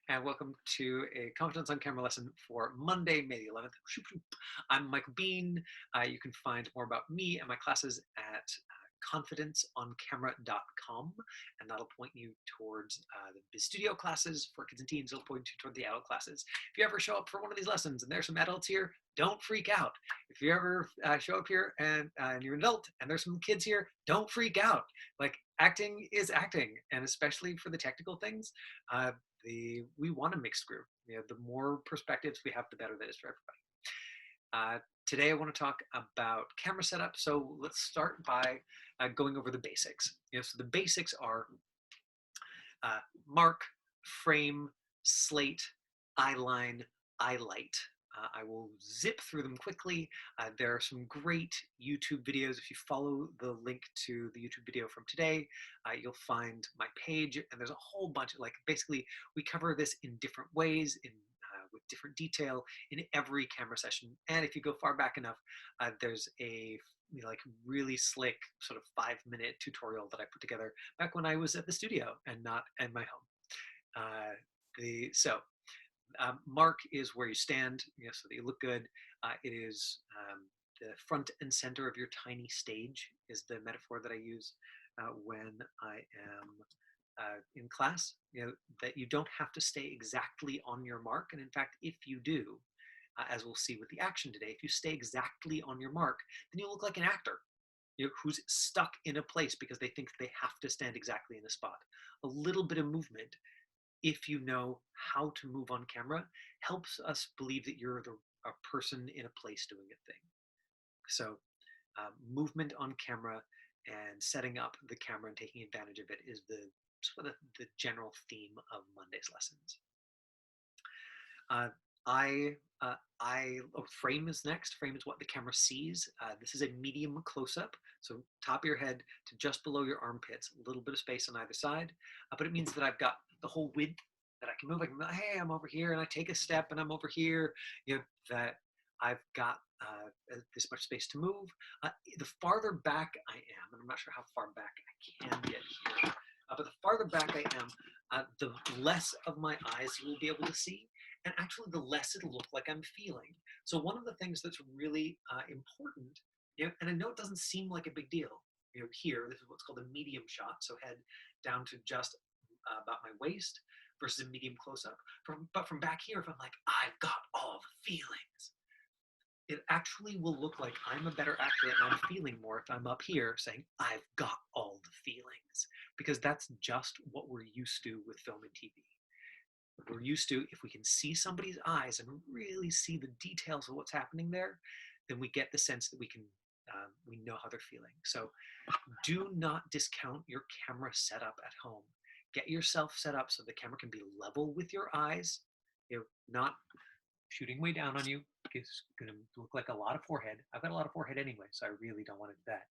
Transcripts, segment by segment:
and welcome to a Confidence on Camera lesson for Monday, May the 11th. I'm Michael Bean. You can find more about me and my classes at confidenceoncamera.com, and that'll point you towards the Biz Studio classes for kids and teens. It'll point you toward the adult classes. If you ever show up for one of these lessons and there's some adults here, don't freak out. If you ever show up here and you're an adult and there's some kids here, don't freak out. Like, acting is acting, and especially for the technical things, we want a mixed group. The more perspectives we have, the better that is for everybody. Today I want to talk about camera setup. So let's start by going over the basics. So the basics are mark, frame, slate, eyeline, eyelight. I will zip through them quickly. There are some great YouTube videos. If you follow the link to the YouTube video from today, you'll find my page, and there's a whole bunch of, basically, we cover this in different ways, with different detail in every camera session. And if you go far back enough, there's a really slick sort of 5-minute tutorial that I put together back when I was at the studio and not at my home. Mark is where you stand, so that you look good. It is the front and center of your tiny stage is the metaphor that I use when I am in class. That you don't have to stay exactly on your mark, and in fact, if you do, as we'll see with the action today, if you stay exactly on your mark, then you look like an actor. Who's stuck in a place because they think they have to stand exactly in a spot. A little bit of movement, if you know how to move on camera, helps us believe that you're a person in a place doing a thing. So movement on camera and setting up the camera and taking advantage of it is sort of the general theme of Monday's lessons. Frame is next. Frame is what the camera sees. This is a medium close-up, so top of your head to just below your armpits, a little bit of space on either side, but it means that I've got the whole width that I can move. I can go, hey, I'm over here, and I take a step, and I'm over here. That I've got this much space to move. The farther back I am, and I'm not sure how far back I can get here, but the farther back I am, the less of my eyes you will be able to see, and actually the less it'll look like I'm feeling. So one of the things that's really important, and I know it doesn't seem like a big deal, here, this is what's called a medium shot, so head down to just about my waist versus a medium close-up. But from back here, if I'm like, I've got all the feelings, it actually will look like I'm a better actor and I'm feeling more if I'm up here saying, I've got all the feelings, because that's just what we're used to with film and TV. We're used to, if we can see somebody's eyes and really see the details of what's happening there, then we get the sense that we know how they're feeling. So do not discount your camera setup at home. Get yourself set up so the camera can be level with your eyes, not shooting way down on you. It's going to look like a lot of forehead. I've got a lot of forehead anyway, so I really don't want to do that.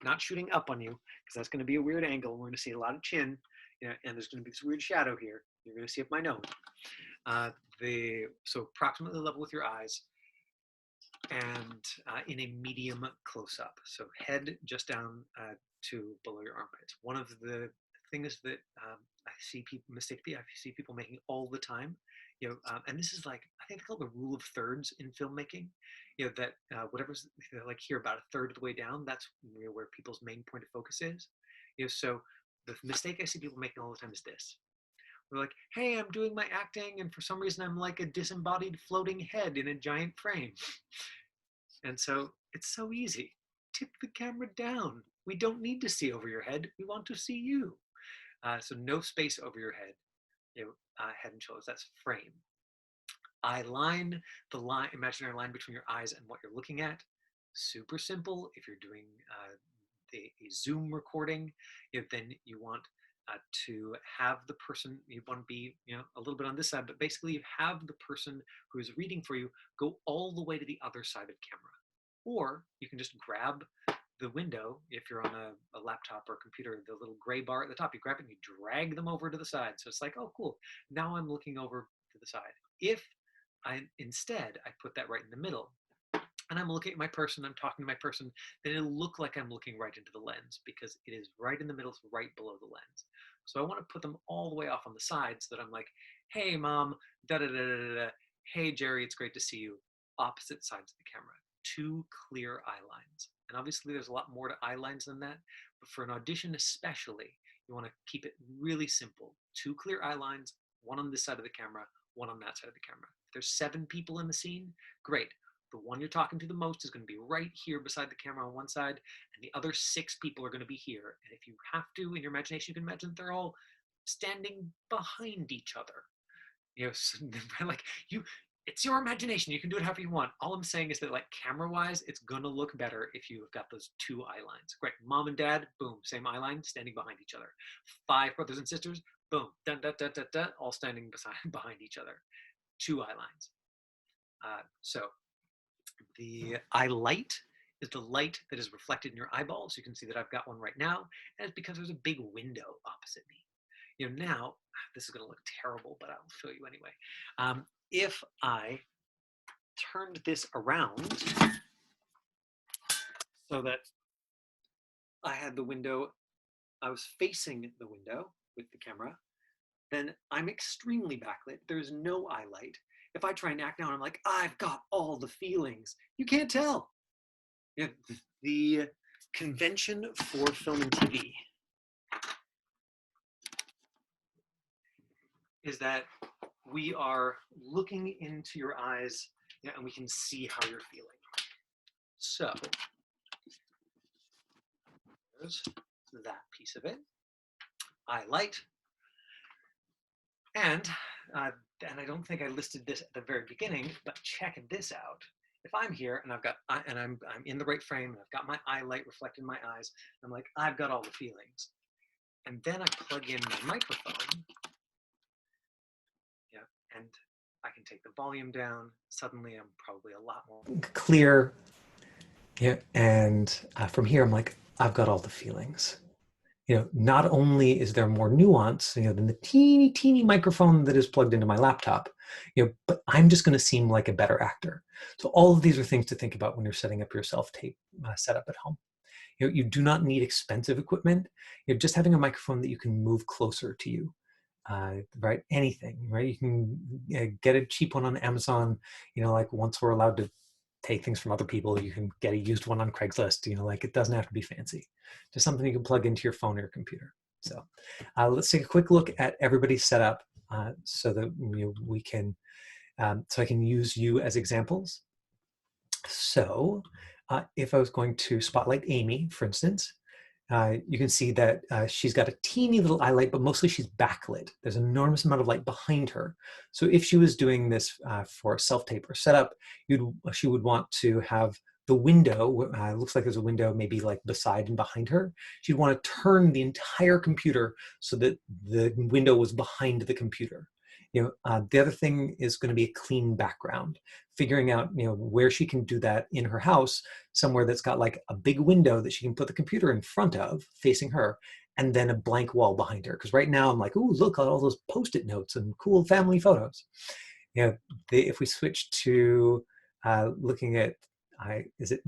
Not shooting up on you, because that's going to be a weird angle. We're going to see a lot of chin, and there's going to be this weird shadow here. You're going to see up my nose. So approximately level with your eyes, and in a medium close-up. So head just down to below your armpits. One of the things that I see people making all the time, and this is I think they call it the rule of thirds in filmmaking. That whatever's here about a third of the way down, that's where people's main point of focus is. So the mistake I see people making all the time is this. They're like, hey, I'm doing my acting, and for some reason I'm like a disembodied floating head in a giant frame. And so it's so easy. Tip the camera down. We don't need to see over your head. We want to see you. So no space over your head. Head and shoulders, that's frame. Eye line, the imaginary line between your eyes and what you're looking at. Super simple. If you're doing a Zoom recording, then you want to have the person, you want to be a little bit on this side, but basically you have the person who's reading for you go all the way to the other side of camera. Or you can just grab the window, if you're on a laptop or a computer, the little gray bar at the top, you grab it and you drag them over to the side. So it's like, oh, cool. Now I'm looking over to the side. If instead I put that right in the middle, and I'm looking at my person, I'm talking to my person, then it'll look like I'm looking right into the lens, because it is right in the middle, right below the lens. So I want to put them all the way off on the side so that I'm like, Hey, mom, da da da da da. Da. Hey, Jerry, it's great to see you. Opposite sides of the camera, two clear eye lines. And obviously, there's a lot more to eye lines than that. But for an audition, especially, you want to keep it really simple. Two clear eye lines, one on this side of the camera, one on that side of the camera. If there's 7 people in the scene, great. The one you're talking to the most is going to be right here beside the camera on one side, and the other 6 people are going to be here. And if you have to, in your imagination, you can imagine they're all standing behind each other. You know, so, like you, it's your imagination. You can do it however you want. All I'm saying is that, like, camera-wise, it's gonna look better if you have got those 2 eye lines. Great, mom and dad, boom, same eye line, standing behind each other. 5 brothers and sisters, boom, dun dun dun dun dun, all standing behind each other. 2 eye lines. So the eye light is the light that is reflected in your eyeballs. You can see that I've got one right now, and it's because there's a big window opposite me. You know, now, this is going to look terrible, but I'll show you anyway. If I turned this around so that I had the window, I was facing the window with the camera, then I'm extremely backlit. There's no eye light. If I try and act now, I'm like, I've got all the feelings. You can't tell. You know, the convention for film and TV is that we are looking into your eyes, you know, and we can see how you're feeling. So there's that piece of it. Eye light. And I don't think I listed this at the very beginning, but check this out. If I'm here and I'm in the right frame and I've got my eye light reflected in my eyes, I'm like, I've got all the feelings. And then I plug in my microphone, yeah, and I can take the volume down. Suddenly I'm probably a lot more clear. Yeah, and from here I'm like, I've got all the feelings. You know, not only is there more nuance, you know, than the teeny, teeny microphone that is plugged into my laptop, you know, but I'm just going to seem like a better actor. So all of these are things to think about when you're setting up your self-tape setup at home. You know, you do not need expensive equipment. You know, just having a microphone that you can move closer to you, right? Anything, right? You can get a cheap one on Amazon. You know, like once we're allowed to take things from other people, you can get a used one on Craigslist. You know, like it doesn't have to be fancy. Just something you can plug into your phone or your computer. So let's take a quick look at everybody's setup so that we can, so I can use you as examples. So if I was going to spotlight Amy, for instance, you can see that she's got a teeny little eye light, but mostly she's backlit. There's an enormous amount of light behind her. So if she was doing this for self-tape or setup, she would want to have the window, looks like there's a window maybe like beside and behind her. She'd want to turn the entire computer so that the window was behind the computer. You know, the other thing is going to be a clean background. Figuring out, you know, where she can do that in her house, somewhere that's got like a big window that she can put the computer in front of, facing her, and then a blank wall behind her. Because right now I'm like, ooh, look at all those Post-it notes and cool family photos. You know, if we switch to looking at, is it?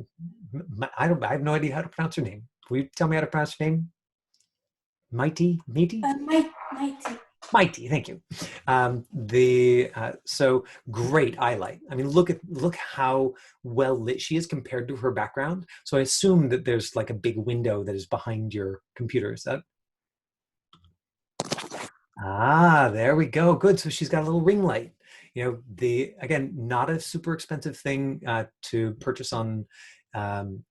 I have no idea how to pronounce her name. Will you tell me how to pronounce her name? Mighty, Mighty. Mighty. Mighty, thank you. So great eyelight. I mean, look how well lit she is compared to her background. So I assume that there's like a big window that is behind your computer. Is that? There we go. Good. So she's got a little ring light. You know, again, not a super expensive thing to purchase on on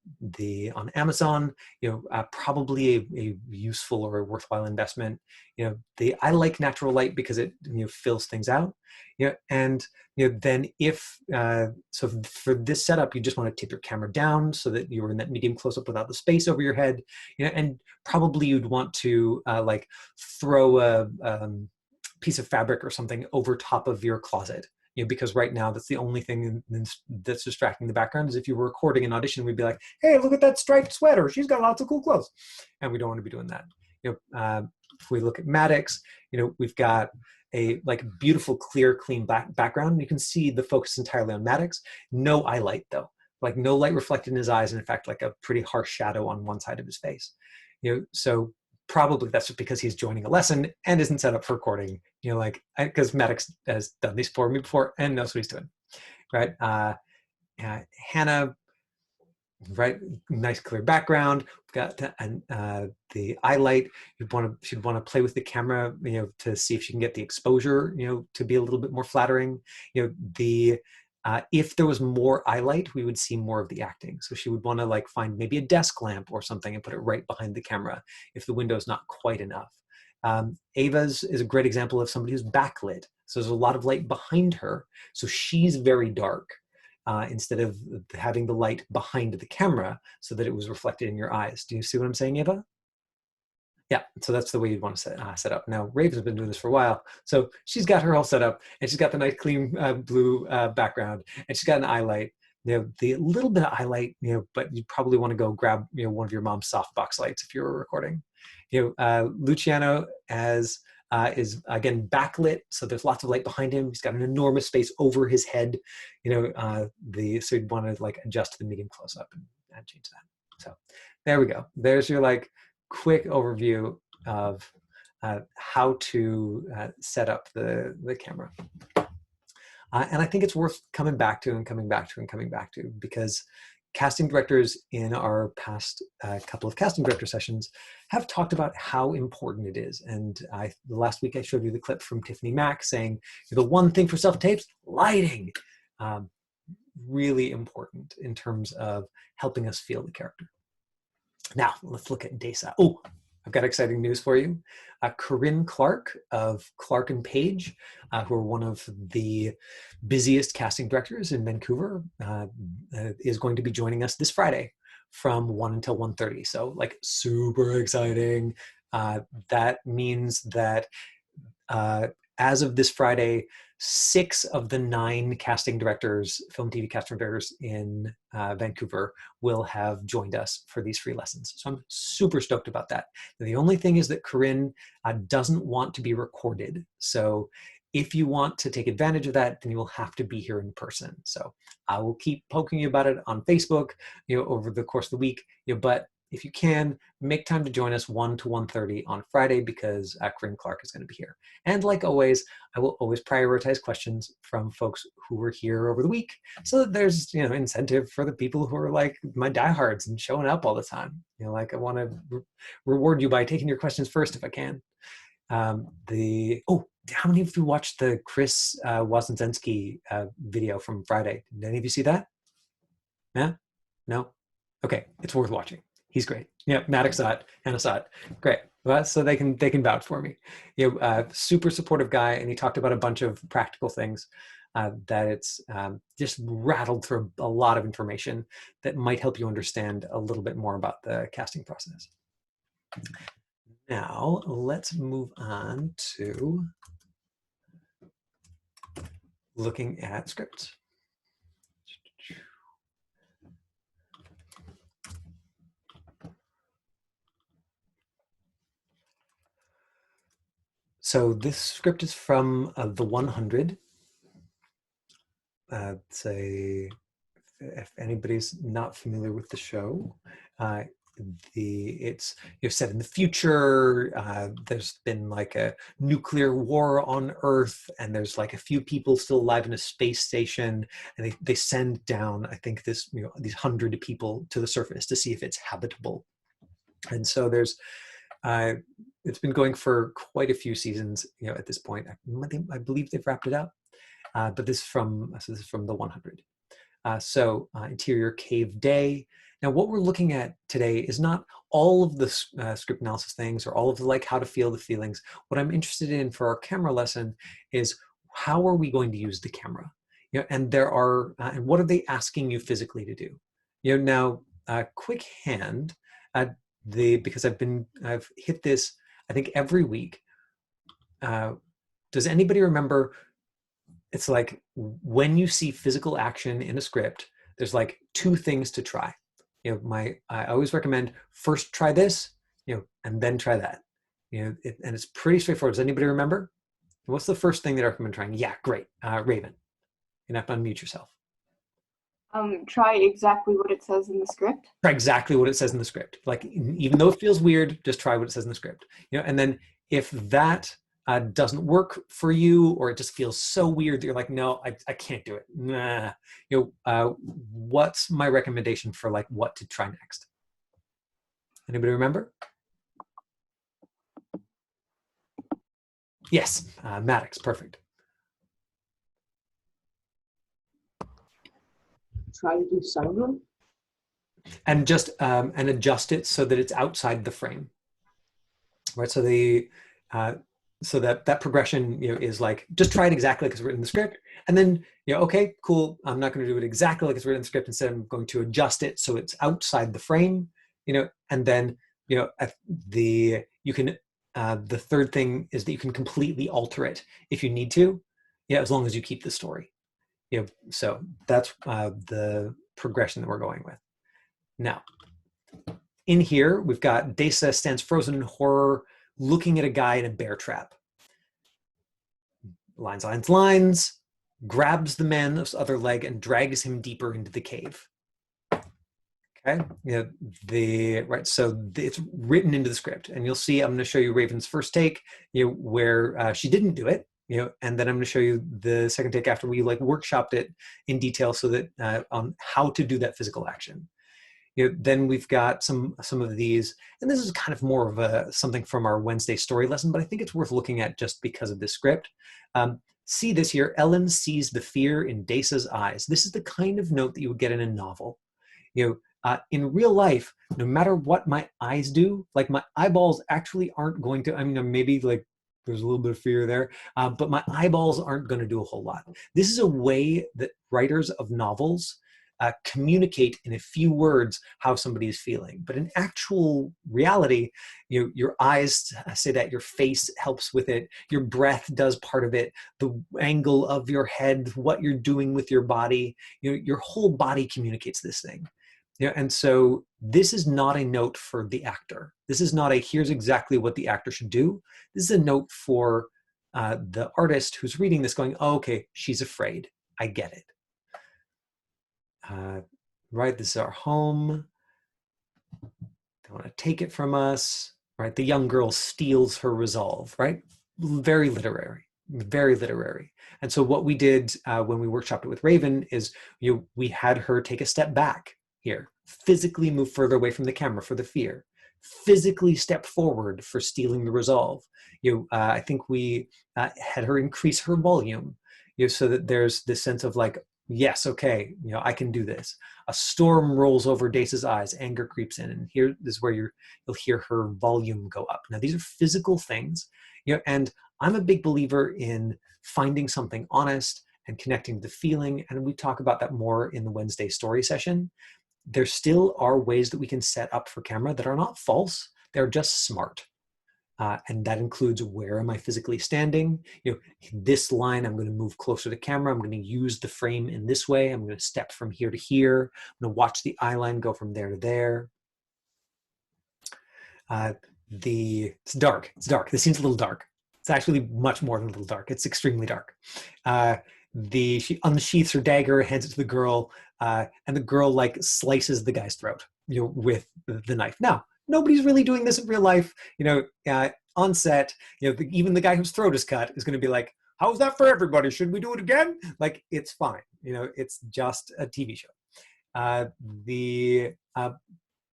Amazon. You know, probably a useful or a worthwhile investment. You know, I like natural light because it fills things out. You know, and then if so for this setup, you just want to tip your camera down so that you're in that medium close up without the space over your head. You know, and probably you'd want to like throw a piece of fabric or something over top of your closet. You know, because right now that's the only thing that's distracting the background. Is if you were recording an audition, we'd be like, hey, look at that striped sweater. She's got lots of cool clothes. And we don't want to be doing that. You know, if we look at Maddox, you know, we've got a like beautiful, clear, clean background. You can see the focus entirely on Maddox. No eye light though. Like no light reflected in his eyes. And in fact, like a pretty harsh shadow on one side of his face. You know, so probably that's just because he's joining a lesson and isn't set up for recording, like, because Maddox has done these for me before and knows what he's doing, right? Hannah, right? Nice clear background. We've got the eyelight. She'd want to play with the camera, to see if she can get the exposure, to be a little bit more flattering. If there was more eyelight, we would see more of the acting. So she would want to like find maybe a desk lamp or something and put it right behind the camera if the window's not quite enough. Ava's is a great example of somebody who's backlit. So there's a lot of light behind her. So she's very dark. Instead of having the light behind the camera so that it was reflected in your eyes. Do you see what I'm saying, Ava? Yeah, so that's the way you'd want to set up. Now, Raven's been doing this for a while, so she's got her all set up, and she's got the nice clean blue background, and she's got an eyelight. The little bit of highlight, but you probably want to go grab, one of your mom's softbox lights if you're recording. Luciano is again backlit, so there's lots of light behind him. He's got an enormous space over his head, so you'd want to like adjust the medium close up and change that. So there we go. There's your like quick overview of how to set up the camera. And I think it's worth coming back to because casting directors in our past couple of casting director sessions have talked about how important it is. And the last week I showed you the clip from Tiffany Mak saying, the one thing for self-tapes, lighting. Really important in terms of helping us feel the character. Now, let's look at Desa. Oh, I've got exciting news for you. Corinne Clark of Clark and Page, who are one of the busiest casting directors in Vancouver, is going to be joining us this Friday from 1 until 1:30. So like super exciting. That means that as of this Friday, 6 of the 9 casting directors, film TV casting directors in Vancouver will have joined us for these free lessons. So I'm super stoked about that. The only thing is that Corinne doesn't want to be recorded. So if you want to take advantage of that, then you will have to be here in person. So I will keep poking you about it on Facebook, over the course of the week, but if you can, make time to join us 1 to 1:30 on Friday because Corinne Clark is going to be here. And like always, I will always prioritize questions from folks who were here over the week so that there's, incentive for the people who are like my diehards and showing up all the time. Like I want to reward you by taking your questions first if I can. How many of you watched the Chris Wasenzensky video from Friday? Did any of you see that? Yeah? No? Okay, it's worth watching. He's great. Yeah, Maddox saw it, Hannah saw it. Great. Well, so they can vouch for me. Super supportive guy, and he talked about a bunch of practical things that it's just rattled through a lot of information that might help you understand a little bit more about the casting process. Now, let's move on to looking at scripts. So this script is from The 100. If anybody's not familiar with the show, it's set in the future. There's been like a nuclear war on Earth, and there's like a few people still alive in a space station, and they send down, I think, these 100 people to the surface to see if it's habitable. And so there's it's been going for quite a few seasons, at this point. I believe they've wrapped it up. But this is from The 100. Interior cave day. Now, what we're looking at today is not all of the script analysis things or all of the like how to feel the feelings. What I'm interested in for our camera lesson is how are we going to use the camera? And there are, and what are they asking you physically to do? Now, quick hand, because I've hit this, I think, every week. Does anybody remember? It's like when you see physical action in a script, there's like 2 things to try. I always recommend first try this, and then try that. And it's pretty straightforward. Does anybody remember? What's the first thing that I recommend trying? Yeah, great. Raven, you have to unmute yourself. Try exactly what it says in the script. Try exactly what it says in the script. Like, even though it feels weird, just try what it says in the script. And then if that doesn't work for you, or it just feels so weird that you're like, no, I can't do it. Nah. What's my recommendation for like what to try next? Anybody remember? Yes, Maddox, perfect. Try to do some of them. And just and adjust it so that it's outside the frame, right? So the so that progression is like, just try it exactly like it's written in the script, and then okay, cool, I'm not going to do it exactly like it's written in the script. Instead, I'm going to adjust it so it's outside the frame, and then you can the third thing is that you can completely alter it if you need to, as long as you keep the story. So that's the progression that we're going with. Now, in here, we've got Desa stands frozen in horror, looking at a guy in a bear trap. Lines, lines, lines, grabs the man's other leg and drags him deeper into the cave. Okay, right. So it's written into the script, and you'll see. I'm going to show you Raven's first take, where she didn't do it, and then I'm going to show you the second take after we like workshopped it in detail, so that on how to do that physical action. Then we've got some of these, and this is kind of more of something from our Wednesday story lesson, but I think it's worth looking at just because of this script. See this here. Ellen sees the fear in Desa's eyes. This is the kind of note that you would get in a novel. In real life, no matter what my eyes do, like my eyeballs actually aren't going to, I mean, maybe like there's a little bit of fear there, but my eyeballs aren't going to do a whole lot. This is a way that writers of novels communicate in a few words how somebody is feeling. But in actual reality, your eyes say that, your face helps with it, your breath does part of it, the angle of your head, what you're doing with your body, your whole body communicates this thing. And so this is not a note for the actor. This is not a, here's exactly what the actor should do. This is a note for the artist who's reading this going, oh, okay, she's afraid. I get it. Right, this is our home. They want to take it from us. Right, the young girl steals her resolve. Right, very literary, very literary. And so what we did when we workshopped it with Raven is we had her take a step back here, physically move further away from the camera for the fear, physically step forward for stealing the resolve. I think we had her increase her volume, so that there's this sense of like, yes, okay, I can do this. A storm rolls over Desa's eyes, anger creeps in, and here is where you'll hear her volume go up. Now, these are physical things, and I'm a big believer in finding something honest and connecting to the feeling, and we talk about that more in the Wednesday story session. There still are ways that we can set up for camera that are not false, they're just smart. And that includes, where am I physically standing? This line, I'm going to move closer to camera. I'm going to use the frame in this way. I'm going to step from here to here. I'm going to watch the eye line go from there to there. It's dark. It's dark. This seems a little dark. It's actually much more than a little dark. It's extremely dark. She unsheaths her dagger, hands it to the girl, and the girl like slices the guy's throat, with the knife. Now, nobody's really doing this in real life. On set, even the guy whose throat is cut is going to be like, how's that for everybody? Should we do it again? Like, it's fine. It's just a TV show.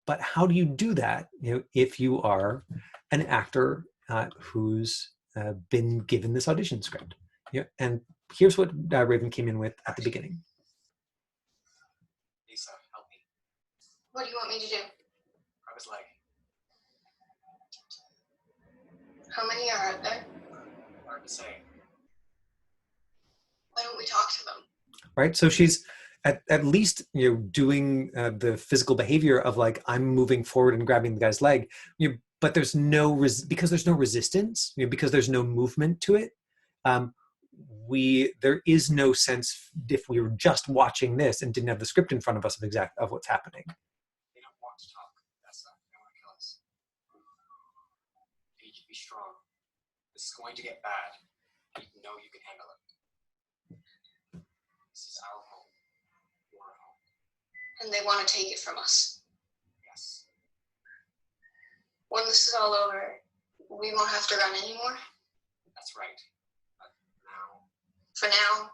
But how do you do that, if you are an actor who's been given this audition script? And here's what Raven came in with at the beginning. Lisa, help me. What do you want me to do? I was like, How many are out there? hard to say. Why don't we talk to them? Right, so she's at least doing the physical behavior of like, I'm moving forward and grabbing the guy's leg, but there's no because there's no resistance, because there's no movement to it. There is no sense, if we were just watching this and didn't have the script in front of us, of what's happening. They don't want to talk. That's not. They want to kill us. You need to be strong. This is going to get bad. And you know you can handle it. This is our home. Your home. And they want to take it from us. Yes. When this is all over, we won't have to run anymore. That's right. But now, For now,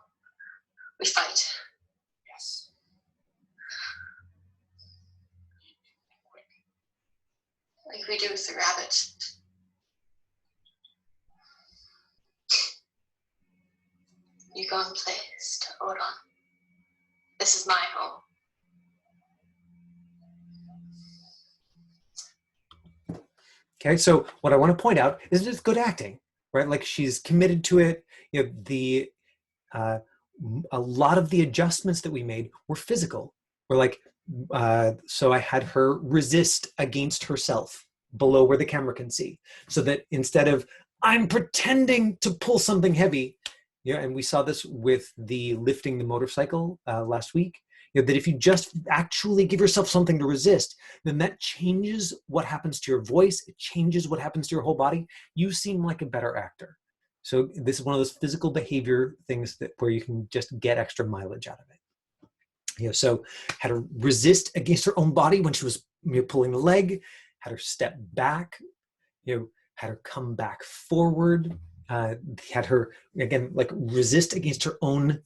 we fight. yes. And quick. Like we do with the rabbits. You go in place to hold on. This is my home. Okay, so what I want to point out is it's good acting, right? Like she's committed to it. You know, a lot of the adjustments that we made were physical. We're like, so I had her resist against herself below where the camera can see, so that instead of I'm pretending to pull something heavy, yeah, and we saw this with the lifting the motorcycle last week. You know, that if you just actually give yourself something to resist, then that changes what happens to your voice. It changes what happens to your whole body. You seem like a better actor. So this is one of those physical behavior things that where you can just get extra mileage out of it. You know, so had her resist against her own body when she was, you know, pulling the leg, had her step back, you know, had her come back forward, had her again like resist against her own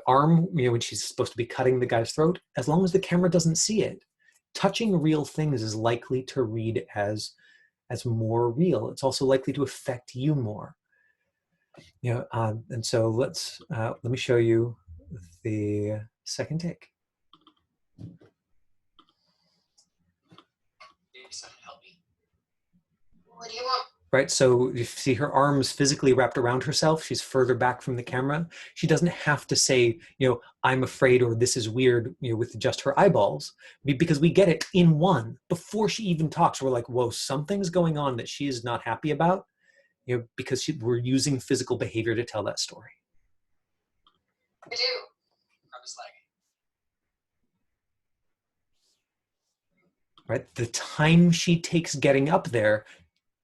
arm, you know, when she's supposed to be cutting the guy's throat. As long as the camera doesn't see it, touching real things is likely to read as more real. It's also likely to affect you more. You know, and so let me show you the second take. Lisa, help me. What do you want? Right, so you see her arms physically wrapped around herself. She's further back from the camera. She doesn't have to say, you know, I'm afraid or this is weird, you know, with just her eyeballs, because we get it in one before she even talks. We're like, whoa, something's going on that she is not happy about, you know, because we're using physical behavior to tell that story. I do. Grab his leg. Right, the time she takes getting up there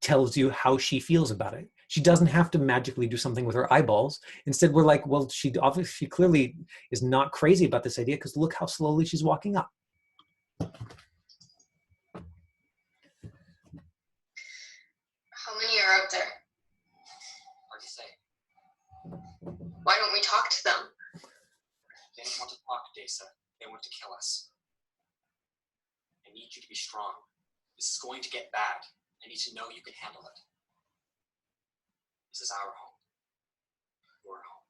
tells you how she feels about it. She doesn't have to magically do something with her eyeballs. Instead, we're like, well, she clearly is not crazy about this idea because look how slowly she's walking up. How many are out there? Hard to say. Why don't we talk to them? They don't want to talk, Desa. They want to kill us. I need you to be strong. This is going to get bad. I need to know you can handle it. This is our home. Your home.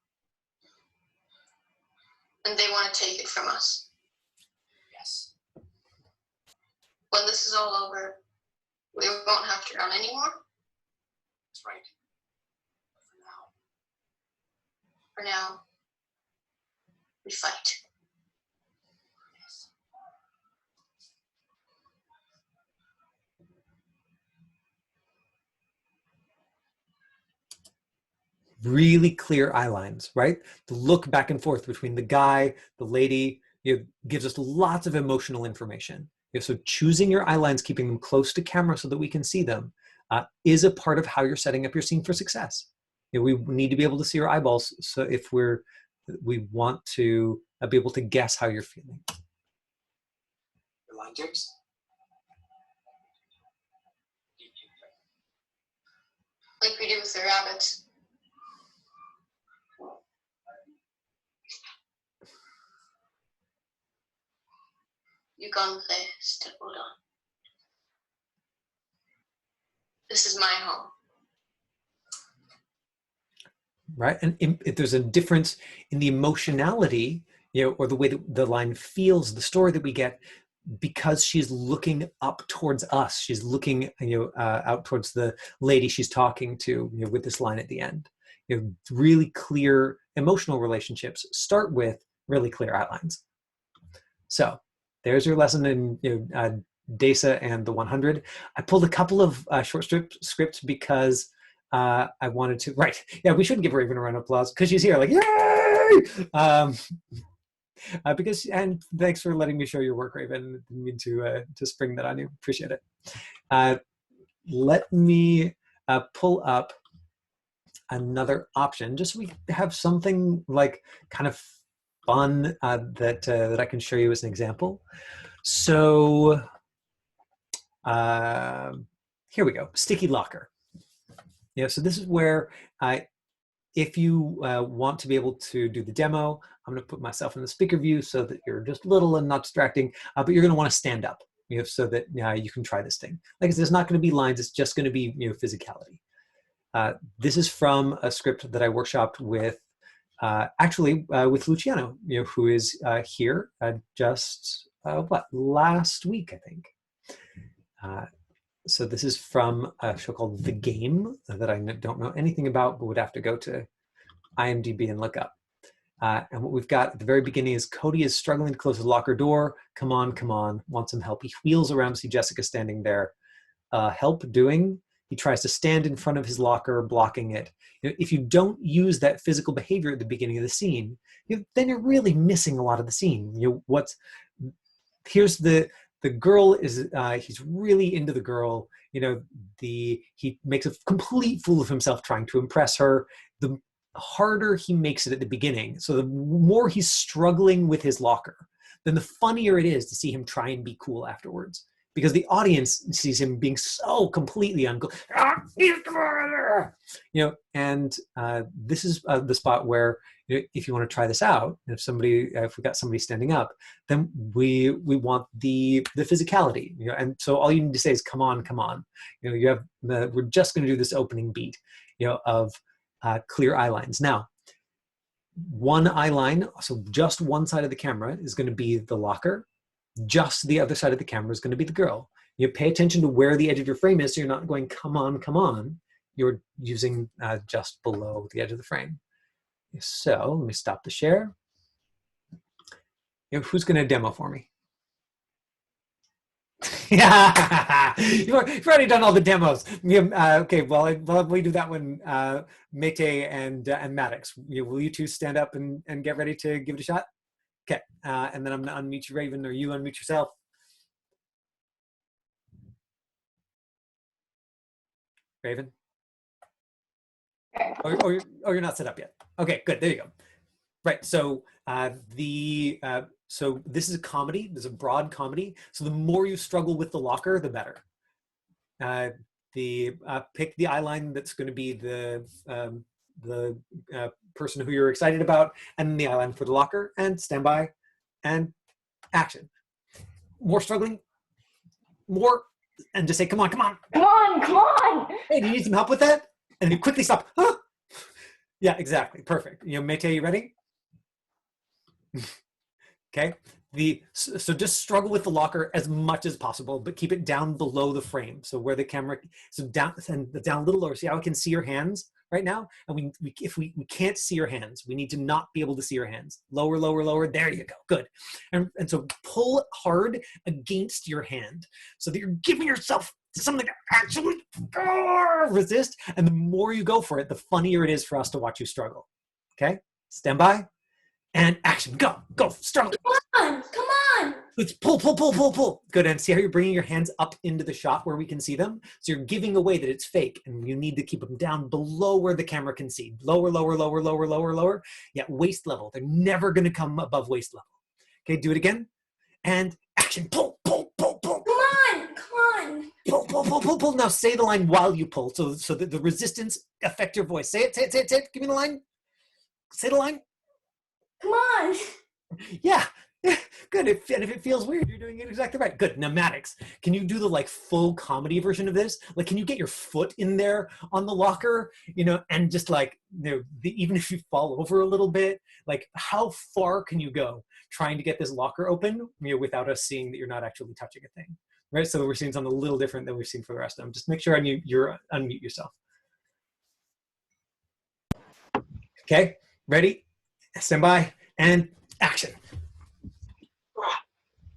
And they want to take it from us. Yes. When this is all over, we won't have to run anymore. That's right. But For now, we fight. yes. Really clear eye lines, right? The look back and forth between the guy, the lady, you know, gives us lots of emotional information. You know, so choosing your eye lines, keeping them close to camera so that we can see them, is a part of how you're setting up your scene for success. You know, we need to be able to see your eyeballs. So if we want to be able to guess how you're feeling. Your line jigs? Like we do with the rabbits. You go in place to hold on. This is my home. Right, and if there's a difference in the emotionality, you know, or the way that the line feels, the story that we get, because she's looking up towards us. She's looking, you know, out towards the lady she's talking to, you know, with this line at the end. You know, really clear emotional relationships start with really clear outlines. So there's your lesson in, you know, Desa and the 100. I pulled a couple of short scripts because I wanted to, right. Yeah, we should give Raven a round of applause because she's here, like, yay! Because, and thanks for letting me show your work, Raven. I didn't mean to spring that on you. Appreciate it. Let me pull up another option, just so we have something like kind of fun that I can show you as an example. So here we go, sticky locker. So this is where if you want to be able to do the demo, I'm going to put myself in the speaker view so that you're just little and not distracting, but you're going to want to stand up, so that you can try this thing. Like I said, it's not going to be lines, it's just going to be physicality. This is from a script that I workshopped with, actually with Luciano, who is here just, last week, I think. So this is from a show called The Game that I don't know anything about, but would have to go to IMDb and look up. And what we've got at the very beginning is Cody is struggling to close the locker door. Come on, come on, want some help. He wheels around to see Jessica standing there. Help doing? He tries to stand in front of his locker, blocking it. If you don't use that physical behavior at the beginning of the scene, then you're really missing a lot of the scene. Here's the girl is, he's really into the girl. He makes a complete fool of himself trying to impress her. The harder he makes it at the beginning, so the more he's struggling with his locker, then the funnier it is to see him try and be cool afterwards. Because the audience sees him being so completely uncool. And this is the spot where, if you want to try this out, if we got somebody standing up, then we want the physicality, and so all you need to say is, come on, come on. We're just going to do this opening beat, of clear eye lines. Now, one eye line, so just one side of the camera is going to be the locker. Just the other side of the camera is going to be the girl. You pay attention to where the edge of your frame is, so you're not going, come on, come on. You're using just below the edge of the frame. So let me stop the share. Who's going to demo for me? Yeah, you've already done all the demos. Okay, well, we do that one. Mete and Maddox, will you two stand up and get ready to give it a shot? Okay, and then I'm going to unmute you, Raven, or you unmute yourself. Raven? You're not set up yet. Okay, good, there you go. Right, so so this is a comedy, this is a broad comedy, so the more you struggle with the locker, the better. Pick the eyeline that's going to be the person who you're excited about, and the eyeline for the locker, and stand by, and action. More struggling, more, and just say, come on, come on. Come on, come on. Hey, do you need some help with that? And you quickly stop. Huh? Yeah, exactly, perfect. Mete, you ready? Okay, so just struggle with the locker as much as possible, but keep it down below the frame. So where the camera, so down a little lower. See how I can see your hands right now? And if we can't see your hands, we need to not be able to see your hands. Lower, lower, lower. There you go. Good. And so pull hard against your hand so that you're giving yourself something to actually resist. And the more you go for it, the funnier it is for us to watch you struggle. Okay, stand by. And action, go, struggle. Come on. Let's pull, pull, pull, pull, pull. Good, and see how you're bringing your hands up into the shot where we can see them? So you're giving away that it's fake, and you need to keep them down below where the camera can see. Lower, lower, lower, lower, lower, lower. Yeah, waist level. They're never gonna come above waist level. Okay, do it again. And action, pull, pull, pull, pull. Come on. Pull, pull, pull, pull, pull. Now say the line while you pull, so that the resistance affect your voice. Say it, say it, say it, say it. Give me the line. Say the line. Come on. Yeah, good. And if it feels weird, you're doing it exactly right. Good. Now, Maddox, can you do the full comedy version of this? Can you get your foot in there on the locker, and just even if you fall over a little bit, how far can you go trying to get this locker open, without us seeing that you're not actually touching a thing, right? So we're seeing something a little different than we've seen for the rest of them. Just make sure you're unmute yourself. Okay, ready? Stand by, and action.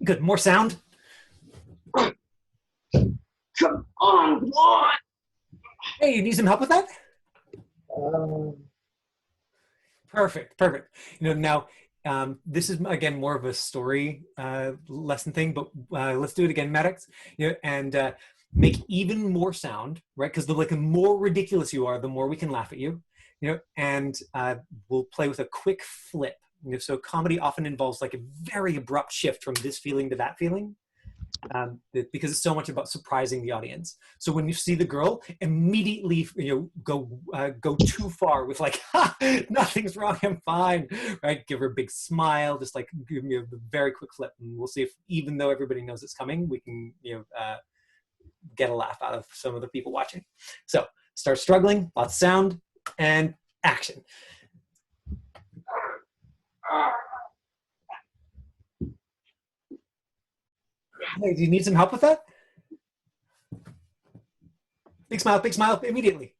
Good, more sound. Come on, boy. Hey, you need some help with that? Perfect. Now, this is, again, more of a story lesson thing, but let's do it again, Maddox. And make even more sound, right? Because the more ridiculous you are, the more we can laugh at you. And we'll play with a quick flip. So comedy often involves like a very abrupt shift from this feeling to that feeling, because it's so much about surprising the audience. So when you see the girl immediately, go too far with like, ha, nothing's wrong, I'm fine, right? Give her a big smile, just like give me a very quick flip, and we'll see if, even though everybody knows it's coming, we can get a laugh out of some of the people watching. So start struggling, lots of sound, and action. Hey, do you need some help with that? Big smile immediately.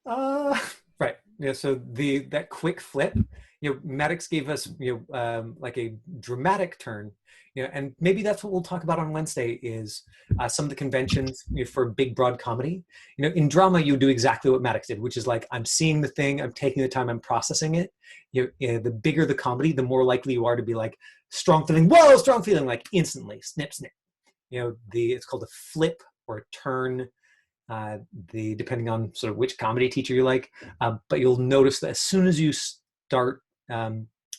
Right. Yeah. So that quick flip, Maddox gave us, like a dramatic turn, and maybe that's what we'll talk about on Wednesday is some of the conventions for big, broad comedy. In drama, you do exactly what Maddox did, which is like, I'm seeing the thing, I'm taking the time, I'm processing it. The bigger the comedy, the more likely you are to be like, strong feeling, whoa, strong feeling, like instantly, snip, snip. It's called a flip or a turn. Depending on sort of which comedy teacher you like, but you'll notice that as soon as you start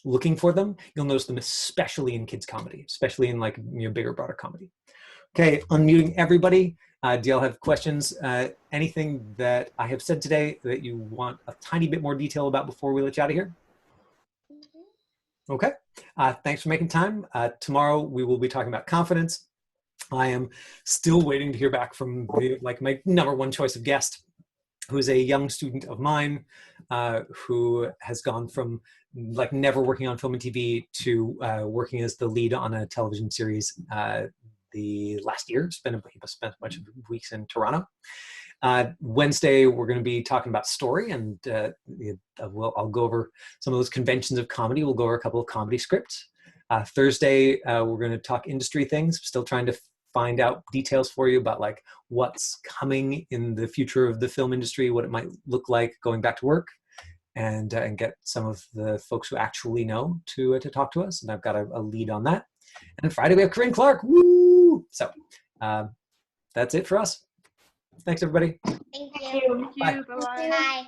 looking for them, you'll notice them, especially in kids comedy, especially in like bigger, broader comedy. Okay, unmuting everybody. Do y'all have questions? Anything that I have said today that you want a tiny bit more detail about before we let you out of here? Okay, thanks for making time. Tomorrow we will be talking about confidence. I am still waiting to hear back from my #1 choice of guest, who is a young student of mine, who has gone from like never working on film and TV to working as the lead on a television series the last year. He spent a bunch of weeks in Toronto. Wednesday, we're going to be talking about story, and I'll go over some of those conventions of comedy. We'll go over a couple of comedy scripts. Thursday, we're going to talk industry things. Still trying to find out details for you about like what's coming in the future of the film industry, what it might look like going back to work, and get some of the folks who actually know to talk to us. And I've got a lead on that. And Friday we have Corinne Clark. Woo! So that's it for us. Thanks, everybody. Thank you. Thank you. Bye. Bye-bye. Bye.